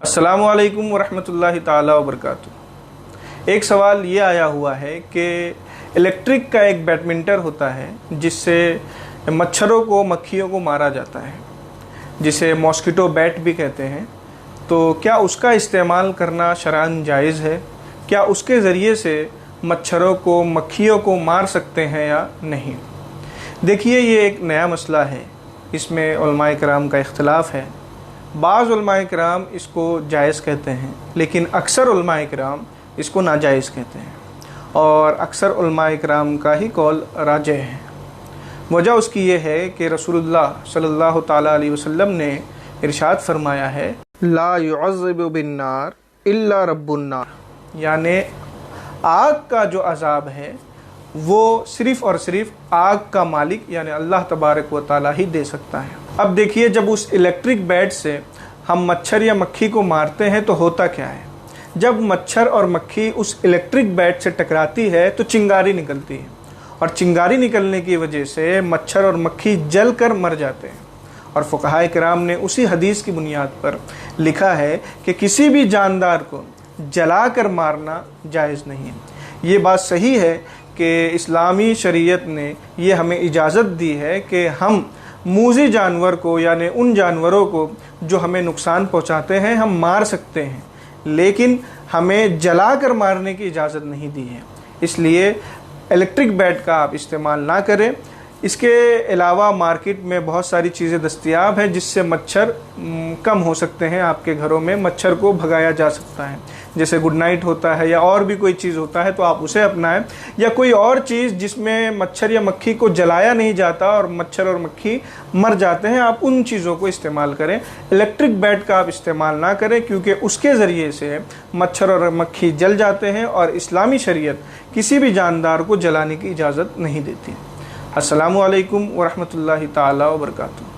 अस्सलामु अलैकुम वरहमतुल्लाहि ताला वबरकातुहू। एक सवाल ये आया हुआ है कि इलेक्ट्रिक का एक बैडमिंटन होता है जिससे मच्छरों को मक्खियों को मारा जाता है, जिसे मॉस्किटो बैट भी कहते हैं। तो क्या उसका इस्तेमाल करना शरअन जायज़ है? क्या उसके ज़रिए से मच्छरों को मक्खियों को मार सकते हैं या नहीं? देखिए, ये एक नया मसला है, इसमें उलमाए किराम का इख्तिलाफ़ है। बाज़ उलमाए किराम इसको जायज़ कहते हैं, लेकिन अक्सर उलमाए किराम इसको नाजायज़ कहते हैं और अक्सर उलमाए किराम का ही कौल राजिह है। वजह उसकी ये है कि रसूलुल्लाह सल्लल्लाहु ताला अलैहि वसल्लम ने इरशाद फरमाया है, ला युअज़्ज़िबु बिन्नार इल्ला रब्बुन्नार, यानी आग का जो अज़ाब है वो सिर्फ़ और सिर्फ आग का मालिक यानी अल्लाह तबारक व ताला ही दे सकता है। अब देखिए, जब उस इलेक्ट्रिक बैट से हम मच्छर या मक्खी को मारते हैं तो होता क्या है? जब मच्छर और मक्खी उस इलेक्ट्रिक बैट से टकराती है तो चिंगारी निकलती है और चिंगारी निकलने की वजह से मच्छर और मक्खी जल कर मर जाते हैं। और फुक़हाए किराम ने उसी हदीस की बुनियाद पर लिखा है कि किसी भी जानदार को जला कर मारना जायज़ नहीं है। ये बात सही है कि इस्लामी शरीयत ने ये हमें इजाज़त दी है कि हम मूज़ी जानवर को यानी उन जानवरों को जो हमें नुकसान पहुंचाते हैं हम मार सकते हैं, लेकिन हमें जला कर मारने की इजाज़त नहीं दी है। इसलिए इलेक्ट्रिक बैट का आप इस्तेमाल ना करें। इसके अलावा मार्केट में बहुत सारी चीज़ें दस्तयाब हैं जिससे मच्छर कम हो सकते हैं। आपके घरों में मच्छर को भगाया जा सकता है, जैसे गुड नाइट होता है या और भी कोई चीज़ होता है तो आप उसे अपनाएं, या कोई और चीज़ जिसमें मच्छर या मक्खी को जलाया नहीं जाता और मच्छर और मक्खी मर जाते हैं, आप उन चीज़ों को इस्तेमाल करें। इलेक्ट्रिक बैट का आप इस्तेमाल ना करें, क्योंकि उसके ज़रिए से मच्छर और मक्खी जल जाते हैं और इस्लामी शरीयत किसी भी जानदार को जलाने की इजाज़त नहीं देती। अस्सलामु अलैकुम वरहमतुल्लाहि ताला वबरकातुहू।